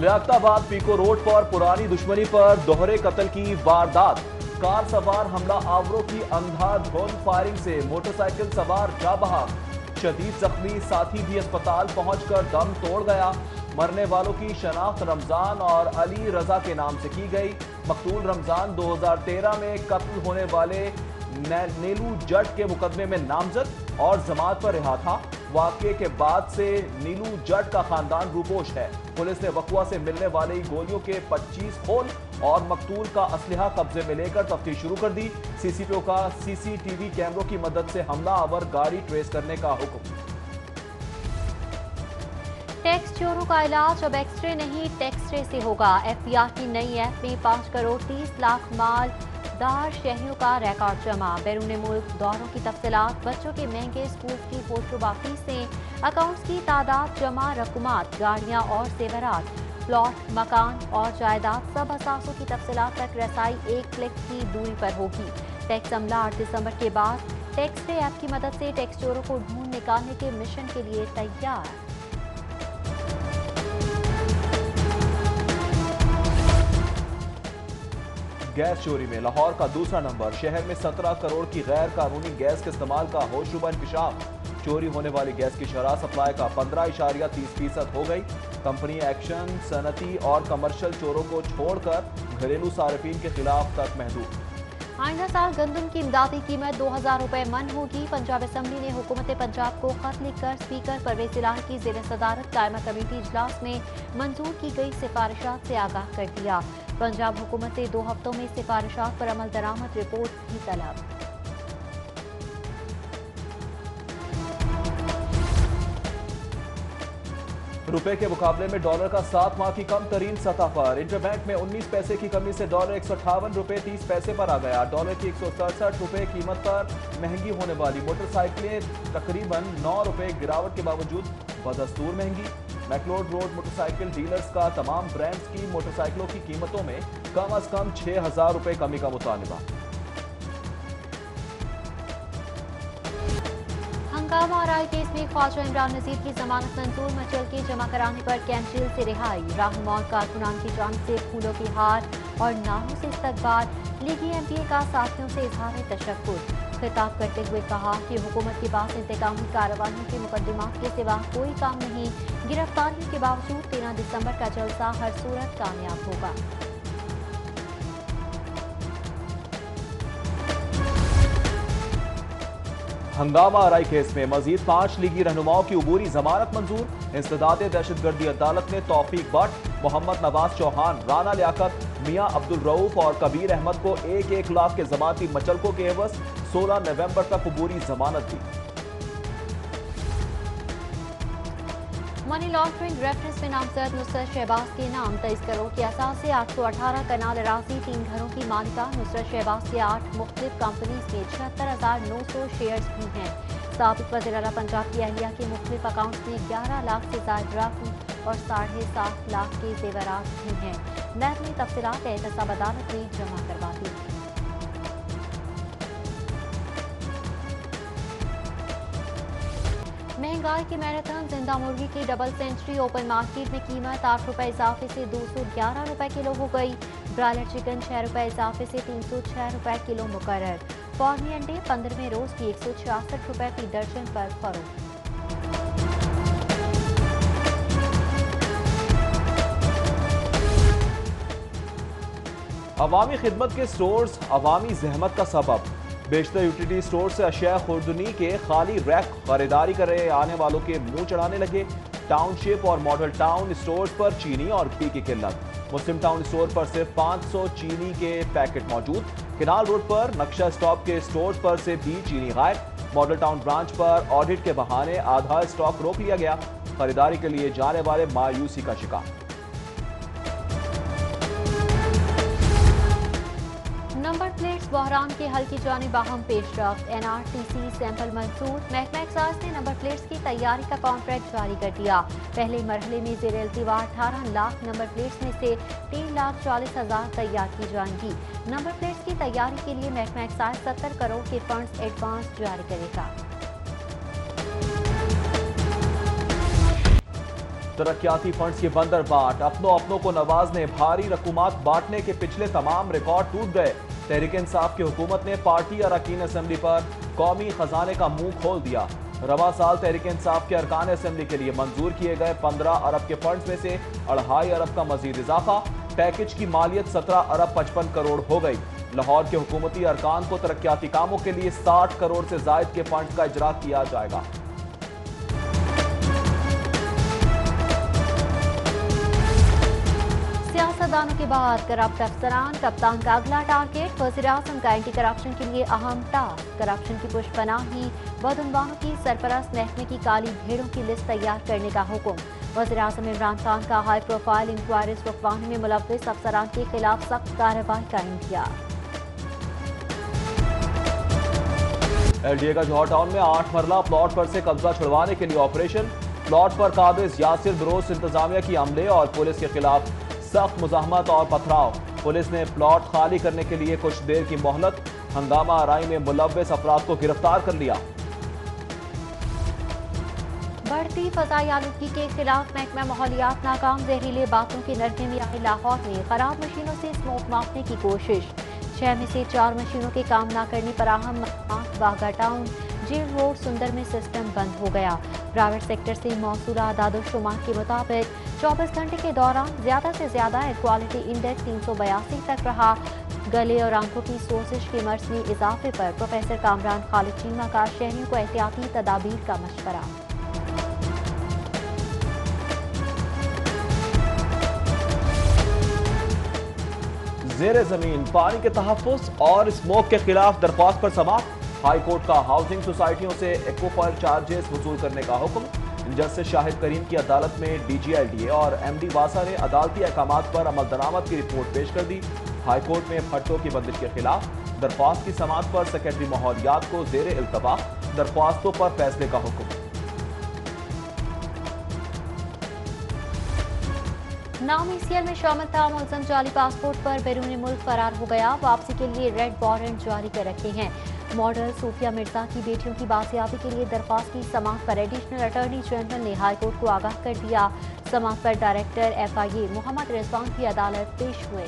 Liaquatabad pico road पर पुरानी दुश्मनी पर दोहरे कत्ल की वारदात। कार सवार हमला आवरों की अंधाधुंध फायरिंग से मोटरसाइकिल सवार जा बहक। शदीद जख्मी साथी भी अस्पताल पहुंचकर दम तोड़ गया। मरने वालों की शनाख्त रमजान और अली रजा के नाम से की गई। मकतूल रमजान 2013 में कत्ल होने वाले नीलू जट के मुकदमे में नामजद और जमात पर रिहा था। वाकये के बाद से नीलू जट का खानदान रूपोश है। पुलिस ने वकुआ से मिलने वाली गोलियों के 25 खोल और मकतूल का असलहा कब्जे में लेकर तफ्तीश शुरू कर दी। सीसीटीवी कैमरों की मदद से हमला आवर गाड़ी ट्रेस करने का हुक्म। टैक्स चोरों का इलाज अब एक्सरे नहीं टेक्सरे से होगा। एफबीआर की नई ऐप में 5 करोड़ 30 लाख मालदार शहरियों का रिकॉर्ड जमा। बैरून मुल्क दौरों की तफसीलात, बच्चों के महंगे स्कूल की फोटोग्राफी से अकाउंट्स की तादाद, जमा रकूमात, गाड़ियां और जेवरात, प्लॉट, मकान और जायदाद, सब असासों की तफसीलात तक रसाई 1 क्लिक की दूरी पर होगी। टैक्स अमला 8 दिसंबर के बाद टेक्सरे ऐप की मदद से टैक्स चोरों को ढूंढ निकालने के मिशन के लिए तैयार। गैस चोरी में लाहौर का दूसरा नंबर। शहर में 17 करोड़ की गैर कानूनी गैस के इस्तेमाल का होशरुबा इंकशाफ। चोरी होने वाली गैस की शरह सप्लाई का 15.30% हो गई। कंपनी एक्शन सनती और कमर्शियल चोरों को छोड़कर घरेलू सार्फिन के खिलाफ तक महदूद। आइंदा साल गंदम की इमदादी कीमत 2000 रुपए मन होगी। पंजाब असम्बली ने हुकूमत पंजाब को खत लिखकर स्पीकर परवेज इलाही की जेर सदारत कायमा कमेटी इजलास में मंजूर की गई सिफारिशात से आगाह कर दिया। पंजाब हुकूमत से 2 हफ्तों में सिफारिशात पर अमल दरामद रिपोर्ट भी तलब। रुपए के मुकाबले में डॉलर का 7 माह की कम तरीन सतह पर। इंटरबैंक में 19 पैसे की कमी से डॉलर 158 रुपए 30 पैसे पर आ गया। डॉलर की 167 रुपए कीमत पर महंगी होने वाली मोटरसाइकिलें तकरीबन 9 रुपए गिरावट के बावजूद बदस्तूर महंगी। मैकलोड रोड मोटरसाइकिल डीलर्स का तमाम ब्रांड्स की मोटरसाइकिलों की कीमतों में कम अज कम 6000 रुपए कमी का मुतालबा। हंगामा और आई केस में ख्वाजा इमरान नजीर की जमानत मंजूर। मचल के जमा कराने पर कैंप जेल से रिहाई। रहनुमा और कारकुनान की जानिब से फूलों की हार और नारों से इस्तकबाल। लीगी एमपीए का साथियों से इजहार तशक्कुर। खिताब करते हुए कहा कि हुकूमत के पास इंतकामी कार्रवाइयों के मुकदमात के सिवा कोई काम नहीं। गिरफ्तारियों के बावजूद 13 दिसंबर का जलसा हर सूरत कामयाब होगा। हंगामा आरआई केस में मजीद 5 लीगी रहनुमाओं की उबूरी जमानत मंजूर। इंसदाद दहशतगर्दी अदालत ने तौफीक भट्ट, मोहम्मद नवाज चौहान, राना लियाकत, मियां अब्दुल रऊफ और कबीर अहमद को 1-1 लाख के जमानती मचलकों के एवज 16 नवंबर तक उबूरी जमानत दी। मनी लॉन्ड्रिंग रेफरेंस में नामजद नुसरत शहबाज के नाम 23 करोड़ के असास से 818 कनाल अराजी 3 घरों की मालिका। नुसरत शहबाज के 8 मुख्तलिफ कंपनीज में 76,900 शेयर्स भी हैं। साबिक वज़ीर आला पंजाब की अहलिया के मुख्तलिफ अकाउंट्स में 11 लाख से ज्यादा रकम और 7.5 लाख के जेवरात भी हैं। नैब ने तफसीलात एहतसाब अदालत में जमा करवा दी। महंगाई की मैराथन जिंदा मुर्गी की डबल सेंचुरी। ओपन मार्केट में कीमत 8 रुपए इजाफे से 211 रुपए किलो हो गई। ब्रायलर चिकन 6 रुपए इजाफे से 306 रुपए किलो मुकर्रर। फॉर्मी अंडे 15वें रोज की 166 रुपए फी दर्जन पर फरोख्त। अवामी खिदमत के स्टोर्स अवामी जहमत का सबब। बेशतर यूटिलिटी स्टोर से अशिया खुर्दनी के खाली रैक खरीदारी कर रहे आने वालों के मुंह चढ़ाने लगे। टाउनशिप और मॉडल टाउन स्टोर्स पर चीनी और घी की किल्लत। मुस्लिम टाउन स्टोर पर सिर्फ 500 चीनी के पैकेट मौजूद। किनाल रोड पर नक्शा स्टॉप के स्टोर्स पर से भी चीनी गायब। मॉडल टाउन ब्रांच पर ऑडिट के बहाने आधा स्टॉक रोक लिया गया। खरीदारी के लिए जाने वाले मायूसी का शिकार। नंबर प्लेट्स बहरान के हल की जानिब अहम पेशरफ्त। एनआरटीसी सैंपल मंजूर। महकमा एक्साइज ने नंबर प्लेट्स की तैयारी का कॉन्ट्रैक्ट जारी कर दिया। पहले मरहले में ज़ेर इल्तिवा 18 लाख नंबर प्लेट्स में से 3,40,000 तैयार की जाएंगी। नंबर प्लेट्स की तैयारी के लिए महकमा एक्साइज 70 करोड़ के फंड्स एडवांस जारी करेगा। तरक्याती फंड्स की बंदर बाट, अपनों को नवाजने भारी रकूमात बांटने के पिछले तमाम रिकॉर्ड टूट गए। तहरीक इंसाफ की हुकूमत ने पार्टी अरकान असेंबली पर कौमी खजाने का मुंह खोल दिया। रवा साल तहरीक इंसाफ के अरकान असेंबली के लिए मंजूर किए गए 15 अरब के फंड्स में से 2.5 अरब का मजीद इजाफा। पैकेज की मालियत 17 अरब 55 करोड़ हो गई। लाहौर के हुकूमती अरकान को तरक्याती कामों के लिए 60 करोड़ से जायद के फंड्स का इजरा किया जाएगा। सियासतदानों के बाद करप्ट अफसरान, कप्तान का अगला टारगेट वज़ीर-ए-आज़म का एंटी करप्शन के लिए अहम टास्क। करप्शन की पुष्पनाही बदउनवानों की सरपरस्त महकमे की काली भेड़ों की लिस्ट तैयार करने का हुक्म। वज़ीर-ए-आज़म इमरान खान का हाई प्रोफाइल इंक्वायरीज रुकवाने में मुलव्विस अफसरान के खिलाफ सख्त कार्रवाई का इंदिया। LDA का जौहर टाउन में 8 मरला प्लॉट पर से कब्जा छुड़वाने के लिए ऑपरेशन। प्लॉट पर काबिज यासिर बरोस इंतजामिया की अमले और पुलिस के खिलाफ सख्त मुजाहमत और पथराव। पुलिस ने प्लॉट खाली करने के लिए कुछ देर की मोहलत। हंगामा आराई में मुलव्विस अफराद को गिरफ्तार कर लिया। बढ़ती फजाई आलूगी के खिलाफ महकमा माहौलियात नाकाम। जहरीले बातों के नरके में आए लाहौर में खराब मशीनों से स्मोक मापने की कोशिश। 6 में से 4 मशीनों के काम न करने पर अहम बागा टाउन जेल रोड सुंदर में सिस्टम बंद हो गया। प्राइवेट सेक्टर से मौसूला आदादोशुमार के मुताबिक 24 घंटे के दौरान ज्यादा से ज्यादा एयर क्वालिटी इंडेक्स 382 तक रहा। गले और आंखों की सोजिश के मर्ज में इजाफे पर प्रोफेसर कामरान खालिद चीमा का शहरियों को एहतियाती तदाबीर का मशवरा। जेर जमीन पानी के तहफ्फुज़ और स्मोक के खिलाफ दरख्वास्त पर समाप्त। हाई कोर्ट का हाउसिंग सोसाइटियों से एक्वाफायर चार्जेस वसूल करने का हुक्म। जस्टिस शाहिद करीम की अदालत में DG LDA और MD वासा ने अदालती अहकामात पर अमल दरामद की रिपोर्ट पेश कर दी। हाई कोर्ट में भट्टों की बंदिश के खिलाफ दरख्वास्त की समाअत पर सेक्रेटरी माहौलियात को जेर इल्तवा दरख्वास्तों पर फैसले का हुक्म। नामी सीएल में शामिल था मुलजम जाली पासपोर्ट पर बैरून मुल्क फरार हो गया। वापसी के लिए रेड वारंट जारी कर रखे हैं। मॉडल सूफिया मिर्जा की बेटियों की बाजियाबी के लिए दरख्वास्त की समाअत पर एडिशनल अटॉर्नी जनरल ने हाईकोर्ट को आगाह कर दिया। समाअत पर डायरेक्टर FIA मोहम्मद रिजवान की अदालत पेश हुए।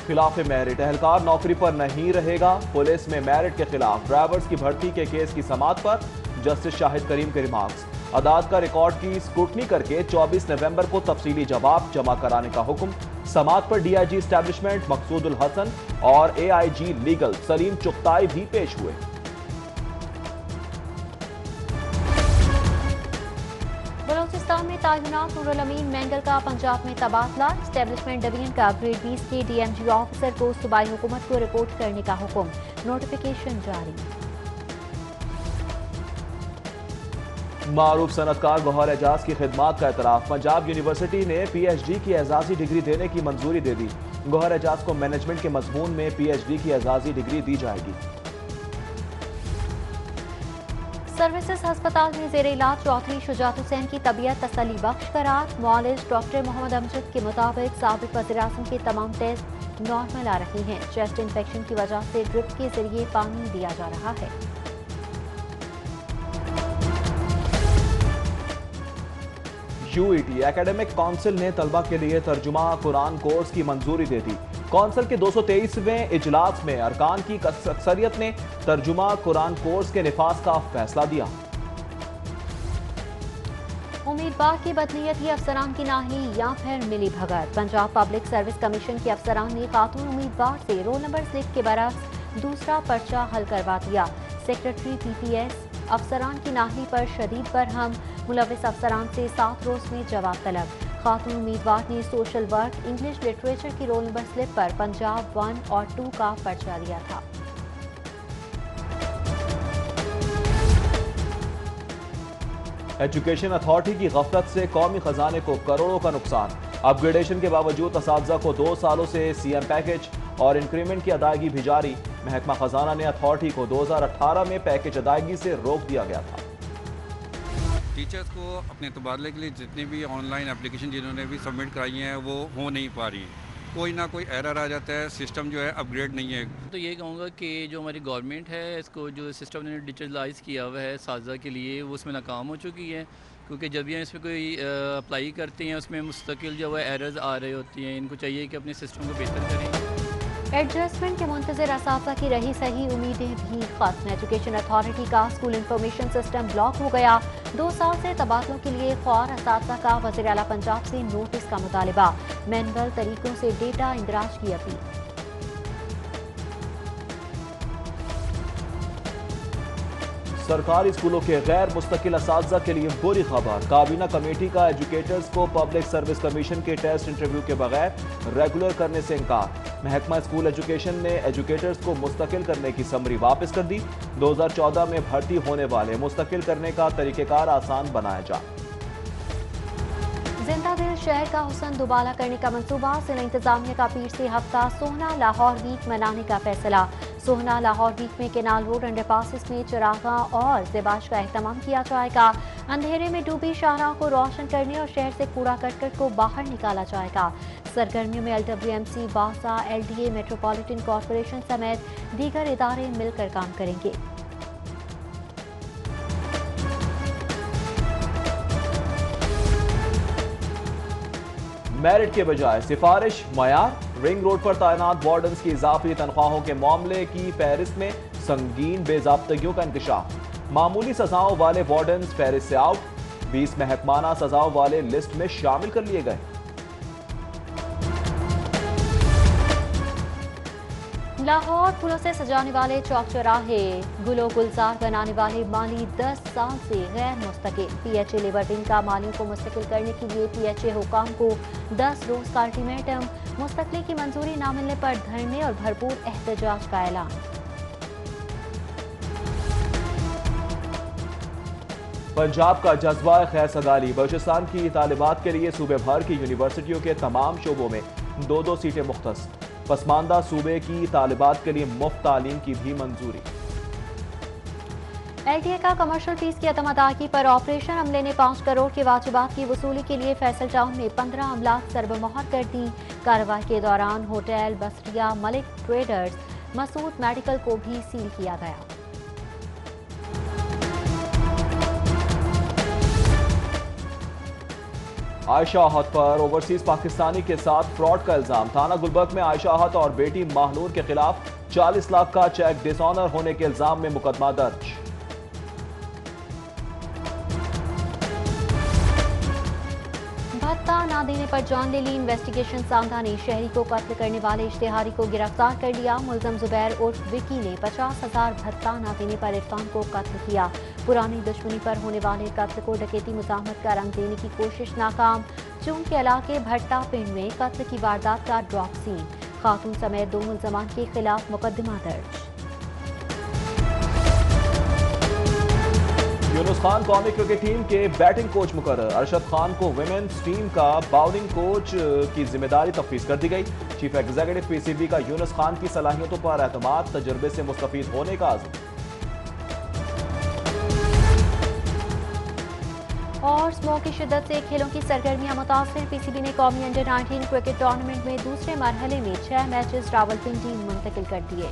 खिलाफ मेरिट एहलकार नौकरी पर नहीं रहेगा। पुलिस में मेरिट के खिलाफ ड्राइवर्स की भर्ती के केस की समाअत पर जस्टिस शाहिद करीम के रिमार्क्स। अदालत का रिकॉर्ड की स्क्रूटनी करके 24 नवंबर को तफसीली जवाब जमा कराने का हुक्म। समाअत पर DIG एस्टैब्लिशमेंट मकसूदुल हसन और AIG लीगल सलीम चुगताई भी पेश हुए। बलोचिस्तान में तैनात नूरुल अमीन मैंगल का पंजाब में तबादला। एस्टैब्लिशमेंट डिवीजन का ग्रेड 20 के DMG ऑफिसर को सूबाई हुकूमत को रिपोर्ट करने का हुक्म। नोटिफिकेशन जारी। मारूफ सनतकार गौहर एजाज की खिदमात का एतराफ। पंजाब यूनिवर्सिटी ने PhD की एजाजी डिग्री देने की मंजूरी दे दी। गौहर एजाज को मैनेजमेंट के मजमून में PhD की एजाजी डिग्री दी जाएगी। सर्विसेज अस्पताल में जेर इलाज चौधरी शुजात हुसैन की तबीयत तसल्ली बख्श करार। मौलिज डॉक्टर मोहम्मद अमजद के मुताबिक साबिक वज़ीर-ए-आज़म के तमाम टेस्ट नॉर्मल आ रहे हैं। चेस्ट इन्फेक्शन की वजह से ड्रिप के जरिए पानी दिया जा रहा है। UET एकेडमिक काउंसिल ने तलबा के लिए तर्जुमा कुरान कोर्स की मंजूरी दे दी। काउंसिल के 223वें इजलास में अरकान की अक्सरियत ने तर्जुमा कुरान कोर्स के निफाज का फैसला दिया। उम्मीदवार की बदनीयती अफसरान की नाही या फिर मिली भगत। पंजाब पब्लिक सर्विस कमीशन के अफसरान ने खातून उम्मीदवार से रोल नंबर स्लिप के बरक्स दूसरा पर्चा हल करवा दिया। सेक्रेटरी PPS अफसरान की नाही पर शदीद बरहम। मुलविस अफसरान से 7 रोज में जवाब तलब। खातून उम्मीदवार ने सोशल वर्क इंग्लिश लिटरेचर की रोल नंबर स्लिप पर पंजाब 1 और 2 का पर्चा दिया था। एजुकेशन अथॉरिटी की गफलत से कौमी खजाने को करोड़ों का नुकसान। अपग्रेडेशन के बावजूद असातिज़ा को 2 सालों से CM पैकेज और इंक्रीमेंट की अदायगी भी जारी। महकमा खजाना ने अथॉरिटी को 2018 में पैकेज अदायगी से रोक दिया गया था। टीचर्स को अपने तबादले के लिए जितनी भी ऑनलाइन एप्लीकेशन जिन्होंने भी सबमिट कराई हैं वो हो नहीं पा रही। कोई ना कोई एरर आ जाता है, सिस्टम जो है अपग्रेड नहीं है। तो ये कहूँगा कि जो हमारी गवर्नमेंट है, इसको जो सिस्टम ने डिजिटलाइज़ किया हुआ है साजा के लिए, वो उसमें नाकाम हो चुकी है। क्योंकि जब भी इसमें कोई अप्लाई करते हैं, उसमें मुस्तकिल जो है एरर्स आ रही होती हैं। इनको चाहिए कि अपने सिस्टम को बेहतर करें। एडजस्टमेंट के मुंतज़िर असातिज़ा की रही सही उम्मीदें भी खत्म। एजुकेशन अथॉरिटी का स्कूल इंफॉर्मेशन सिस्टम ब्लॉक हो गया। 2 साल से तबादलों के लिए ख्वार असातिज़ा का वज़ीर आला पंजाब से नोटिस का मुतालिबा। मैनुअल तरीकों से डेटा इंदराज की अपील। सरकारी स्कूलों के गैर मुस्तकिल असातिज़ा के लिए बुरी खबर। काबीना कमेटी का एजुकेटर्स को पब्लिक सर्विस कमीशन के टेस्ट इंटरव्यू के बगैर रेगुलर करने से इनकार। महकमा स्कूल एजुकेशन ने एजुकेटर्स को मुस्तकिल करने की समरी वापस कर दी। 2014 में भर्ती होने वाले मुस्तकिल करने का तरीक़ेकार आसान बनाया जाए। जिंदा दिल शहर का हुस्न दुबाला करने का मंसूबा। जिला इंतजामिया का पीर से हफ्ता सोहना लाहौर वीक मनाने का फैसला। सोहना लाहौर वीक में केनाल रोड अंडरपासिस में चिरागा और ज़ेबाश का एहतमाम किया जाएगा। अंधेरे में डूबी शाहराह को रोशन करने और शहर से कूड़ा करकट को बाहर निकाला जाएगा। सरगर्मियों में LWMC, बासा, LDA, मेट्रोपॉलिटन कॉरपोरेशन समेत दीगर इदारे मिलकर काम करेंगे। मेरिट के बजाय सिफारिश मयार। रिंग रोड पर तैनात वार्डन्स की इजाफी तनख्वाहों के मामले की फहरिस्त में संगीन बेजाब्तगियों का इंकशाफ। मामूली सजाओं वाले वार्डन्स फहरिस्त से आउट। 20 महकमाना सजाओं वाले लिस्ट में शामिल कर लिए गए। लाहौर फूलों से सजाने वाले चौक चौराहे गुलो गुलजार बनाने वाले माली 10 साल से गैर मुस्तकिल। PHA लेबर विंग का मालियों को मुस्तकिल करने के लिए PHA हुकाम को 10 रोज का अल्टीमेटम। मुस्तकिली की मंजूरी न मिलने पर धरने और भरपूर एहतजाज का ऐलान। पंजाब का जज्बा खैर सगाली। बलूचिस्तान की तालिबात के लिए सूबे भर की यूनिवर्सिटियों के तमाम शोबों में 2-2 सीटें मुख्तस। पसमानदा सूबे की तालिबात के लिए मुफ्त तालीम की भी मंजूरी। LTA का कमर्शियल फीस की अदम अदायगी पर ऑपरेशन अमले ने 5 करोड़ के वाजिबात की वसूली के लिए फैसल टाउन में 15 अमलाक सरबमोहर कर दी। कार्रवाई के दौरान hotel Basariya Malik traders Masood medical को भी सील किया गया। आयशा हत पर ओवरसीज पाकिस्तानी के साथ फ्रॉड का इल्जाम। थाना गुलबर्ग में आयशा हत और बेटी माहनूर के खिलाफ 40 लाख का चेक डिसऑनर होने के इल्जाम में मुकदमा दर्ज। भत्ता न देने पर जान ले ली इन्वेस्टिगेशन सांधा ने। शहरी को कत्ल करने वाले इश्तिहारी को गिरफ्तार कर लिया। मुलजम जुबैर उर्फ विकी ने 50,000 भत्ता न देने पर इरफान को कत्ल किया। पुरानी दुश्मनी पर होने वाले कत्ल को डकैती मुज़ाहमत का रंग देने की कोशिश नाकाम। चून के इलाके भट्टा पिंड में कत्ल की वारदात का ड्रॉप सीन। खातून समेत 2 मुलजमान के खिलाफ मुकदमा दर्ज। यूनुस खान कौमी क्रिकेट टीम के बैटिंग कोच मुकर्रर। अरशद खान को विमेंस टीम का बाउलिंग कोच की जिम्मेदारी तफवीज़ कर दी गई। चीफ एग्जीक्यूटिव PCB का यूनुस खान की सलाहियतों पर एतमाद, तजुर्बे से मुस्तफीद होने का आज़म। और स्मोक की शिद्दत से खेलों की सरगर्मियां मुतासिर। PCB ने कौमी अंडर 19 क्रिकेट टूर्नामेंट में दूसरे मरहले में 6 मैचेस रावलपिंडी मुंतकिल कर दिए।